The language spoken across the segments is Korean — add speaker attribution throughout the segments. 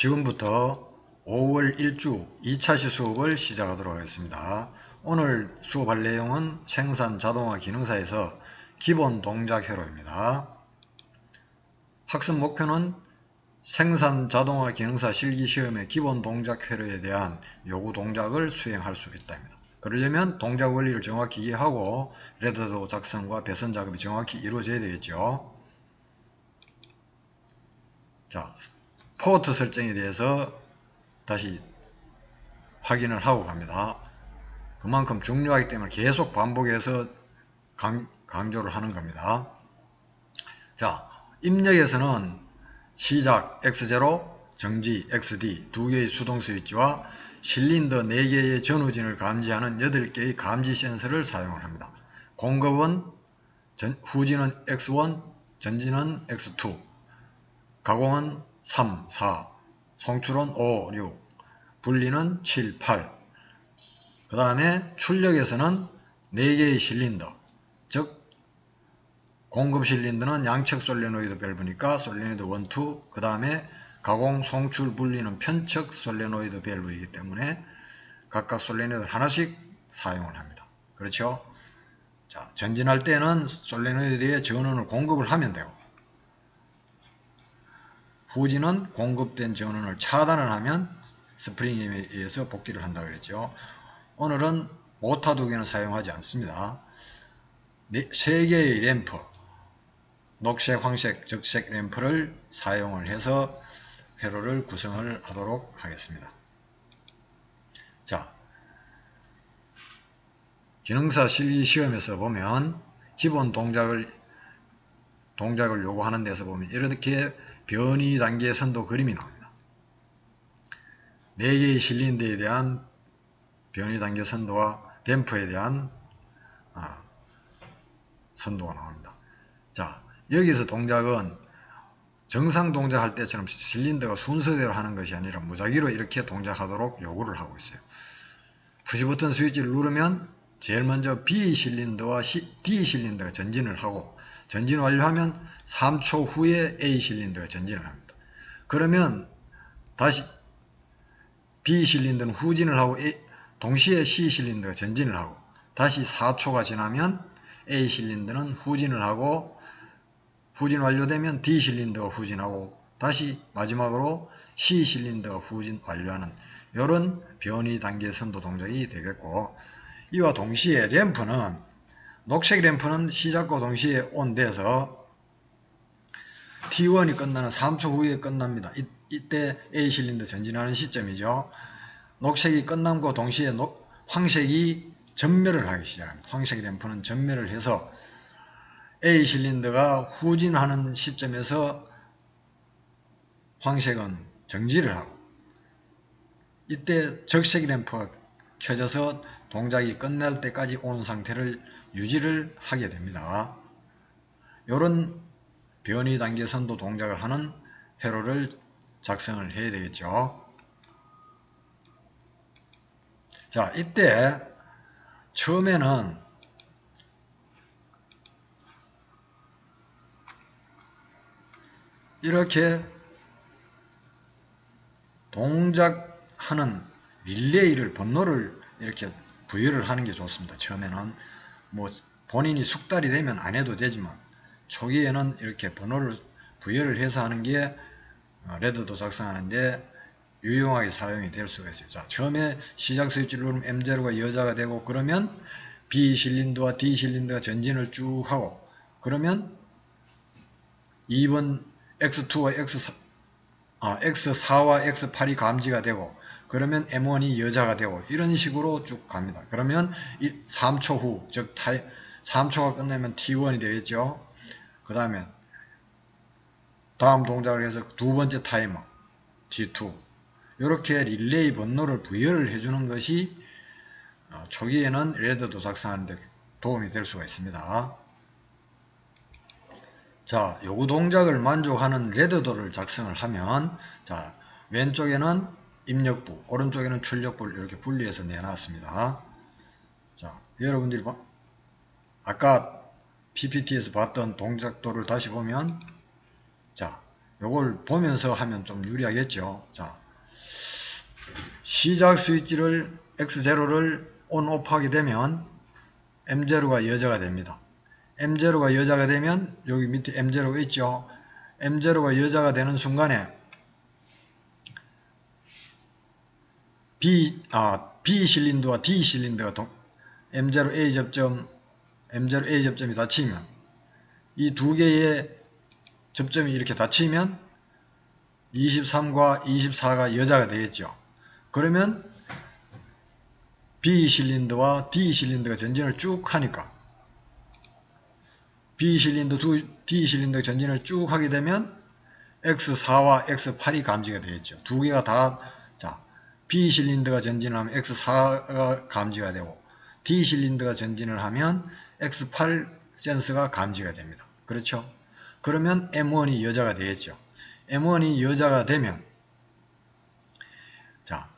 Speaker 1: 지금부터 5월 1주 2차시 수업을 시작하도록 하겠습니다. 오늘 수업할 내용은 생산 자동화 기능사에서 기본 동작 회로입니다. 학습 목표는 생산 자동화 기능사 실기시험의 기본 동작 회로에 대한 요구 동작을 수행할 수 있다입니다. 그러려면 동작 원리를 정확히 이해하고 레더도 작성과 배선 작업이 정확히 이루어져야 되겠죠. 자, 포트 설정에 대해서 다시 확인을 하고 갑니다. 그만큼 중요하기 때문에 계속 반복해서 강조를 하는 겁니다. 자, 입력에서는 시작 X0, 정지 XD 두 개의 수동 스위치와 실린더 4개의 전후진을 감지하는 8개의 감지 센서를 사용을 합니다. 공급은 후진은 X1, 전진은 X2, 가공은 3, 4, 송출은 5, 6, 분리는 7, 8. 그 다음에 출력에서는 4개의 실린더, 즉 공급 실린더는 양측 솔레노이드 밸브니까 솔레노이드 1, 2, 그 다음에 가공, 송출, 분리는 편측 솔레노이드 밸브이기 때문에 각각 솔레노이드 하나씩 사용을 합니다. 그렇죠? 자, 전진할 때는 솔레노이드에 전원을 공급을 하면 되고, 후진은 공급된 전원을 차단을 하면 스프링에 의해서 복귀를 한다고 그랬죠. 오늘은 모터 2개는 사용하지 않습니다. 3개의 램프, 녹색, 황색, 적색 램프를 사용을 해서 회로를 구성을 하도록 하겠습니다. 자, 기능사 실기 시험에서 보면 기본 동작을 요구하는 데서 보면 이렇게 변이 단계 선도 그림이 나옵니다. 4개의 실린더에 대한 변이 단계 선도와 램프에 대한 선도가 나옵니다. 자, 여기서 동작은 정상 동작할 때처럼 실린더가 순서대로 하는 것이 아니라 무작위로 이렇게 동작하도록 요구를 하고 있어요. 푸시 버튼 스위치를 누르면 제일 먼저 B 실린더와 D 실린더가 전진을 하고, 전진 완료하면 3초 후에 A 실린더가 전진을 합니다. 그러면 다시 B 실린더는 후진을 하고 동시에 C 실린더가 전진을 하고, 다시 4초가 지나면 A 실린더는 후진을 하고, 후진 완료되면 D 실린더가 후진하고, 다시 마지막으로 C 실린더가 후진 완료하는 이런 변이 단계 선도 동작이 되겠고, 이와 동시에 램프는, 녹색 램프는 시작과 동시에 온돼서 T1이 끝나는 3초 후에 끝납니다. 이때 A 실린더 전진하는 시점이죠. 녹색이 끝남과 동시에 황색이 전멸을 하기 시작합니다. 황색 램프는 전멸을 해서 A 실린더가 후진하는 시점에서 황색은 정지를 하고, 이때 적색 램프가 켜져서 동작이 끝날 때까지 온 상태를 유지를 하게 됩니다. 이런 변이 단계 선도 동작을 하는 회로를 작성을 해야 되겠죠. 자, 이때 처음에는 이렇게 동작하는 릴레이를, 번호를 이렇게 부여를 하는 게 좋습니다. 처음에는 뭐 본인이 숙달이 되면 안 해도 되지만 초기에는 이렇게 번호를 부여를 해서 하는 게 레더도 작성하는데 유용하게 사용이 될 수가 있어요. 자, 처음에 시작 스위치를 누르면 M0가 여자가 되고, 그러면 B 실린더와 D 실린더가 전진을 쭉 하고, 그러면 2번 X2와 X4와 X8이 감지가 되고, 그러면 M1이 여자가 되고, 이런 식으로 쭉 갑니다. 그러면 3초 후, 즉 3초가 끝나면 T1이 되겠죠. 그 다음에 다음 동작을 해서 두 번째 타이머 T2, 이렇게 릴레이 번호를 부여를 해주는 것이 초기에는 레더도 작성하는 데 도움이 될 수가 있습니다. 자, 요구 동작을 만족하는 레더도를 작성을 하면, 자, 왼쪽에는 입력부, 오른쪽에는 출력부를 이렇게 분리해서 내놨습니다. 자, 여러분들이 아까 PPT에서 봤던 동작도를 다시 보면, 자, 요걸 보면서 하면 좀 유리하겠죠. 자, 시작 스위치를 X0를 온 오프 하게 되면 M0가 여자가 됩니다. M0가 여자가 되면 여기 밑에 M0가 있죠. M0가 여자가 되는 순간에 B 실린더와 D 실린더가 M0A 접점, M0A 접점이 닫히면 이 두 개의 접점이 이렇게 닫히면 23과 24가 여자가 되겠죠. 그러면 B 실린더와 D 실린더가 전진을 쭉 하니까 B 실린더, D 실린더 전진을 쭉 하게 되면 X4와 X8이 감지가 되겠죠. 두 개가 다, 자, B 실린더가 전진을 하면 X4가 감지가 되고 D 실린더가 전진을 하면 X8 센서가 감지가 됩니다. 그렇죠? 그러면 M1이 여자가 되겠죠. M1이 여자가 되면, 자,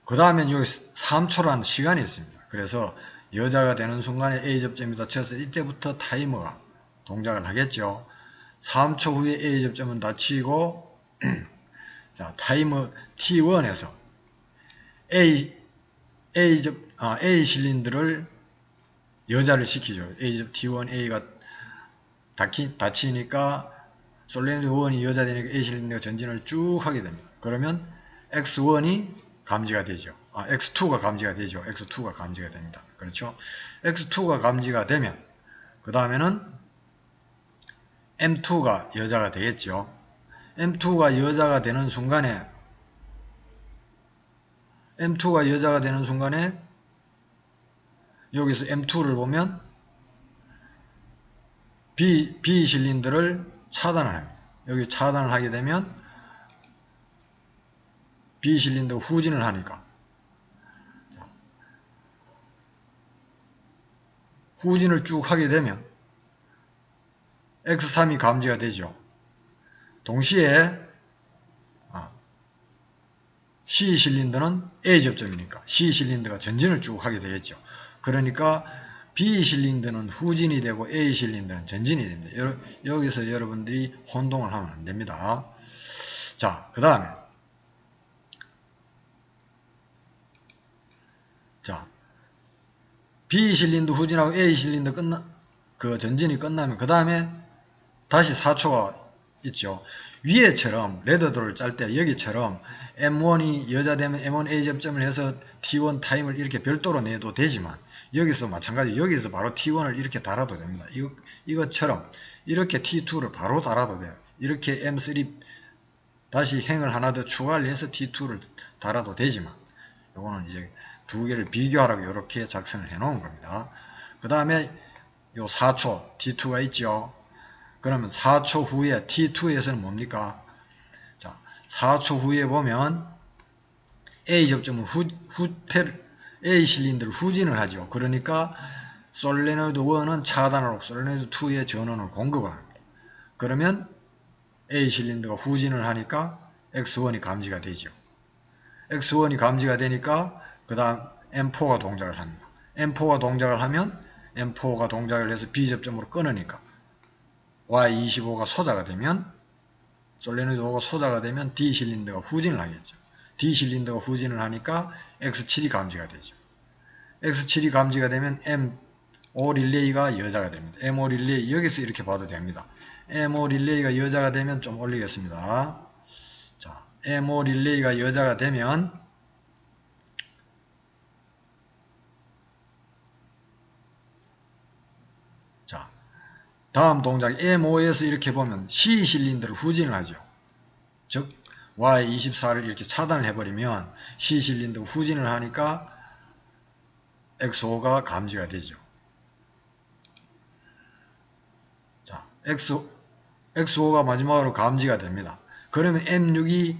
Speaker 1: 그 다음엔 여기 3초라는 시간이 있습니다. 그래서 여자가 되는 순간에 A 접점이 닫혀서 이때부터 타이머가 동작을 하겠죠. 3초 후에 A 접점은 닫히고 자, 타이머 T1에서 A 실린더를 여자를 시키죠. T1 A가 닫히니까 솔레노이드 1이 여자 되니까 A 실린더가 전진을 쭉 하게 됩니다. 그러면 X1이 감지가 되죠. X2가 감지가 되죠. X2가 감지가 됩니다. 그렇죠? X2가 감지가 되면 그 다음에는 M2가 여자가 되겠죠. M2가 여자가 되는 순간에 여기서 M2를 보면 B 실린더를 차단을 합니다. 여기 차단을 하게 되면 B 실린더가 후진을 하니까 후진을 쭉 하게 되면 X3이 감지가 되죠. 동시에 C 실린더는 A 접점이니까 C 실린더가 전진을 쭉 하게 되겠죠. 그러니까 B 실린더는 후진이 되고 A 실린더는 전진이 됩니다. 여기서 여러분들이 혼동을 하면 안 됩니다. 자, 그 다음에 자, B 실린더 후진하고 A 실린더 전진이 끝나면 그 다음에 다시 4초가 있죠. 위에처럼 레더도를 짤 때 여기처럼 M1이 여자 되면 M1A 접점을 해서 T1 타임을 이렇게 별도로 내도 되지만 여기서 마찬가지 여기서 바로 T1을 이렇게 달아도 됩니다. 이것처럼 이렇게 T2를 바로 달아도 돼요. 이렇게 M3 다시 행을 하나 더 추가를 해서 T2를 달아도 되지만 요거는 이제 두 개를 비교하라고 이렇게 작성을 해 놓은 겁니다. 그 다음에 요 4초 T2가 있죠. 그러면 4초 후에 T2에서는 뭡니까? 자, 4초 후에 보면 A 접점을 A 실린더를 후진을 하죠. 그러니까 솔레노이드 1은 차단을 하고 솔레노이드 2의 전원을 공급을 합니다. 그러면 A 실린더가 후진을 하니까 X1이 감지가 되죠. X1이 감지가 되니까 그 다음 M4가 동작을 합니다. M4가 동작을 하면 M4가 동작을 해서 B 접점으로 끊으니까 Y25가 소자가 되면 솔레노이드 5가 소자가 되면 D 실린더가 후진을 하겠죠. D 실린더가 후진을 하니까 X7이 감지가 되죠. X7이 감지가 되면 M5 릴레이가 여자가 됩니다. M5 릴레이 여기서 이렇게 봐도 됩니다. M5 릴레이가 여자가 되면 좀 올리겠습니다. 자, M5 릴레이가 여자가 되면 자, 다음 동작 M5에서 이렇게 보면 C 실린더를 후진을 하죠. 즉 Y24를 이렇게 차단을 해버리면 C 실린더 후진을 하니까 X5가 감지가 되죠. 자, X5가 마지막으로 감지가 됩니다. 그러면 M6이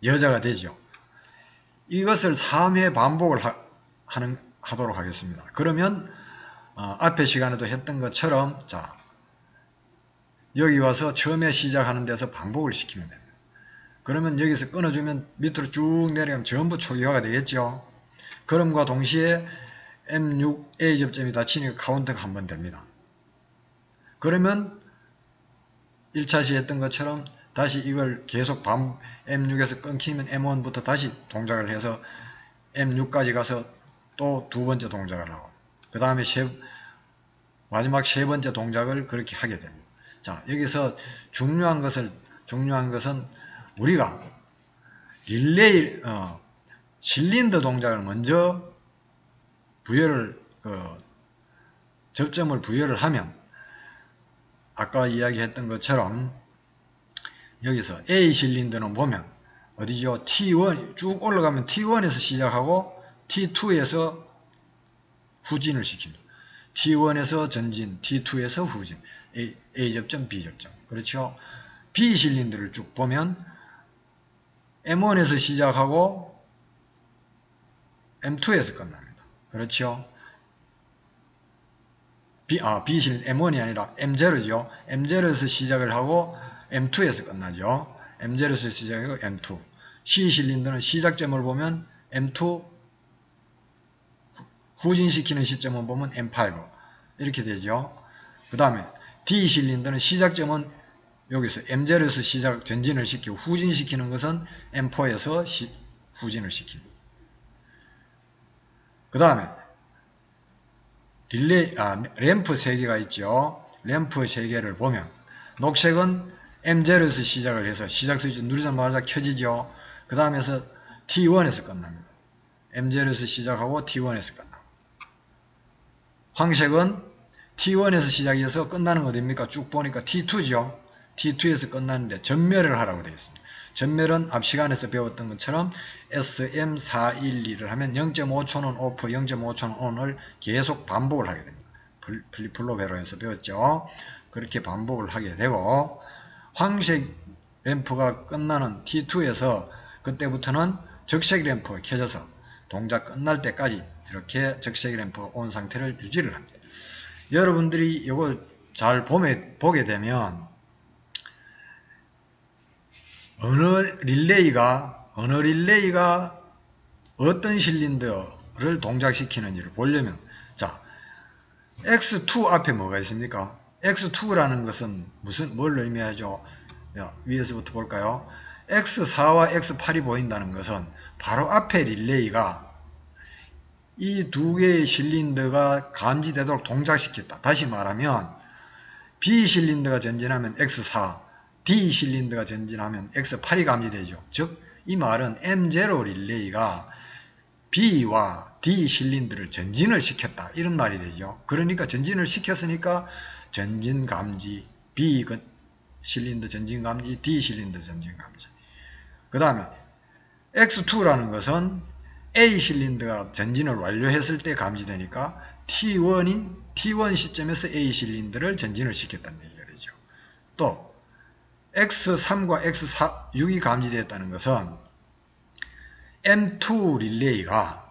Speaker 1: 여자가 되죠. 이것을 3회 반복을 하도록 하겠습니다. 그러면 앞에 시간에도 했던 것처럼 자, 여기 와서 처음에 시작하는 데서 반복을 시키면 됩니다. 그러면 여기서 끊어주면 밑으로 쭉 내려가면 전부 초기화가 되겠죠. 그럼과 동시에 M6 A 접점이 닫히니까 카운트가 한 번 됩니다. 그러면 1차 시 했던 것처럼 다시 이걸 계속 M6에서 끊기면 M1부터 다시 동작을 해서 M6까지 가서 또 두 번째 동작을 하고 그 다음에 마지막 세 번째 동작을 그렇게 하게 됩니다. 자, 여기서 중요한 것은 우리가 릴레이 실린더 동작을 먼저 접점을 부여를 하면 아까 이야기했던 것처럼 여기서 A 실린더는 보면 어디죠? T1 쭉 올라가면 T1에서 시작하고 T2에서 후진을 시킵니다. T1에서 전진, T2에서 후진, A 접점, B 접점. 그렇죠? B 실린더를 쭉 보면 M1에서 시작하고 M2에서 끝납니다. 그렇죠? B 실린더 M1이 아니라 M0죠. M0에서 시작을 하고 M2에서 끝나죠. M0에서 시작하고 M2. C 실린더는 시작점을 보면 M2, 후진시키는 시점을 보면 M5 이렇게 되죠. 그 다음에 D 실린더는 시작점은 여기서 M0에서 전진을 시키고 후진시키는 것은 M4에서 후진을 시킵니다. 그 다음에 램프 3개가 있죠. 램프 3개를 보면 녹색은 M0에서 시작을 해서 시작 스위치 누르자마자 켜지죠. 그 다음에서 T1에서 끝납니다. M0에서 시작하고 T1에서 끝납니다. 황색은 T1에서 시작해서 끝나는 거 어딥니까? 쭉 보니까 T2죠. T2에서 끝나는데 전멸을 하라고 되어 있습니다. 전멸은 앞 시간에서 배웠던 것처럼 SM412를 하면 0.5초는 오프, 0.5초는 온을 계속 반복을 하게 됩니다. 플로베로에서 배웠죠. 그렇게 반복을 하게 되고 황색 램프가 끝나는 T2에서 그때부터는 적색 램프가 켜져서 동작 끝날 때까지 이렇게 적색 램프가 온 상태를 유지를 합니다. 여러분들이 이거 잘 보게 되면 어느 릴레이가 어떤 실린더를 동작시키는지를 보려면 자 X2 앞에 뭐가 있습니까? X2라는 것은 뭘 의미하죠? 위에서부터 볼까요? X4와 X8이 보인다는 것은 바로 앞에 릴레이가 이 두 개의 실린더가 감지되도록 동작시켰다. 다시 말하면 B 실린더가 전진하면 X4, D 실린더가 전진하면 X8이 감지되죠. 즉 이 말은 M0 릴레이가 B와 D 실린더를 전진을 시켰다. 이런 말이 되죠. 그러니까 전진을 시켰으니까 전진 감지, B 실린더 전진 감지, D 실린더 전진 감지. 그 다음에 X2라는 것은 A 실린더가 전진을 완료했을 때 감지되니까 T1 시점에서 A 실린더를 전진을 시켰다는 얘기가 되죠. 또 X3과 X6이 감지되었다는 것은 M2 릴레이가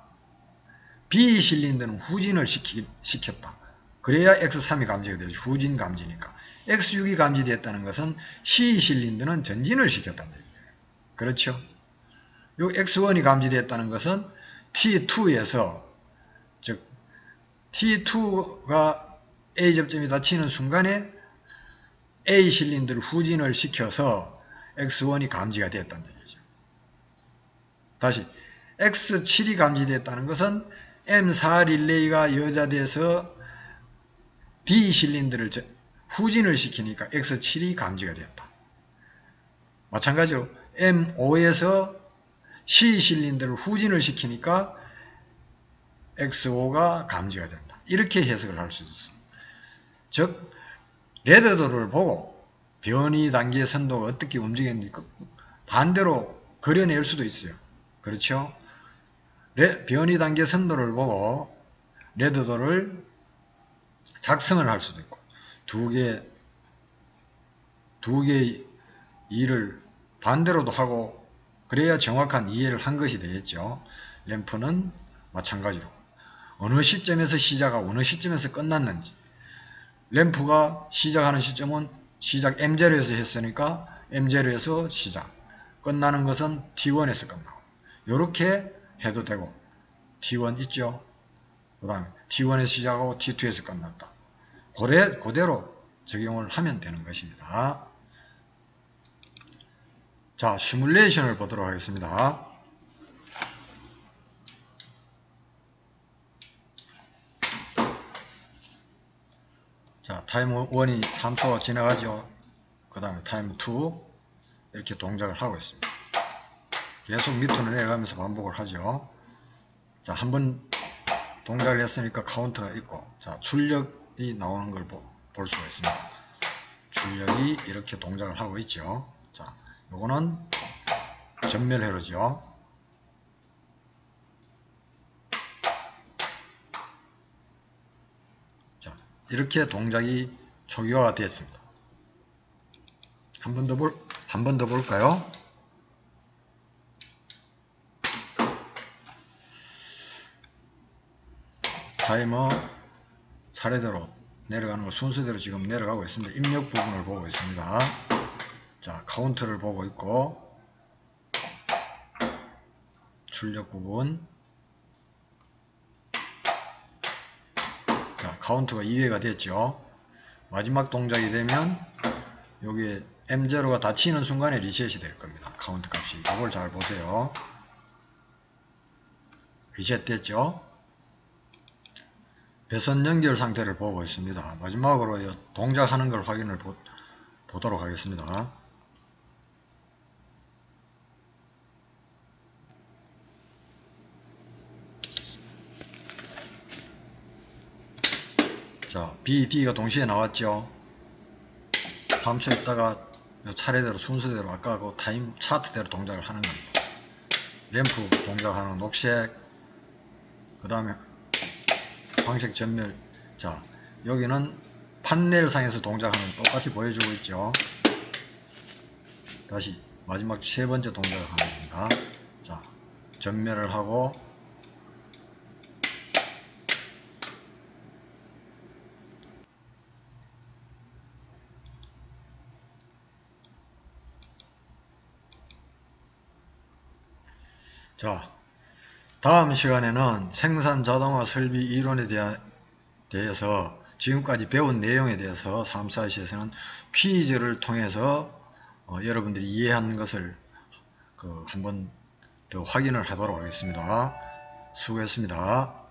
Speaker 1: B 실린더는 후진을 시켰다. 그래야 X3이 감지가 되죠. 후진 감지니까. X6이 감지되었다는 것은 C 실린더는 전진을 시켰다는 얘기예요. 그렇죠? 요 X1이 감지되었다는 것은 T2에서 즉 T2가 A 접점이 닫히는 순간에 A 실린더를 후진을 시켜서 X1이 감지가 되었다는 얘기죠. 다시 X7이 감지되었다는 것은 M4 릴레이가 여자돼서 D 실린더를 후진을 시키니까 X7이 감지가 되었다. 마찬가지로 M5에서 C 실린더를 후진을 시키니까 X5가 감지가 된다. 이렇게 해석을 할 수 있습니다. 즉 레드도를 보고 변이 단계의 선도가 어떻게 움직이는지 반대로 그려낼 수도 있어요. 그렇죠? 변이 단계 선도를 보고 레드도를 작성을 할 수도 있고 두 개의 일을 반대로도 하고 그래야 정확한 이해를 한 것이 되겠죠. 램프는 마찬가지로 어느 시점에서 시작하고 어느 시점에서 끝났는지 램프가 시작하는 시점은 시작 M0에서 했으니까 M0에서 시작 끝나는 것은 T1에서 끝나고 이렇게 해도 되고 T1 있죠. 그 다음에 T1에서 시작하고 T2에서 끝났다. 그대로 적용을 하면 되는 것입니다. 자, 시뮬레이션을 보도록 하겠습니다. 자, 타임 1이 3초가 지나가죠. 그 다음에 타임 2 이렇게 동작을 하고 있습니다. 계속 밑으로 내려가면서 반복을 하죠. 자, 한번 동작을 했으니까 카운트가 있고, 자, 출력이 나오는 걸 볼 수가 있습니다. 출력이 이렇게 동작을 하고 있죠. 자, 요거는 전멸 회로죠. 자, 이렇게 동작이 초기화가 되었습니다. 한 번 더 볼까요? 타이머 차례대로 내려가는 거 순서대로 지금 내려가고 있습니다. 입력 부분을 보고 있습니다. 자, 카운트를 보고 있고, 출력 부분, 자, 카운트가 2회가 됐죠. 마지막 동작이 되면 여기에 M0가 닫히는 순간에 리셋이 될 겁니다. 카운트 값이. 이걸 잘 보세요. 리셋 됐죠. 배선 연결 상태를 보고 있습니다. 마지막으로 동작하는 걸 확인을 보도록 하겠습니다. 자, B, D가 동시에 나왔죠. 3초 있다가 차례대로 순서대로 아까 그 타임 차트대로 동작을 하는 겁니다. 램프 동작하는 녹색, 그 다음에 황색 전멸. 자, 여기는 판넬 상에서 동작하는 똑같이 보여주고 있죠. 다시 마지막 세 번째 동작을 하는 겁니다. 자, 전멸을 하고, 자, 다음 시간에는 생산 자동화 설비 이론에 대해서 지금까지 배운 내용에 대해서 3사시에서는 퀴즈를 통해서 여러분들이 이해하는 것을 한번 더 확인을 하도록 하겠습니다. 수고했습니다.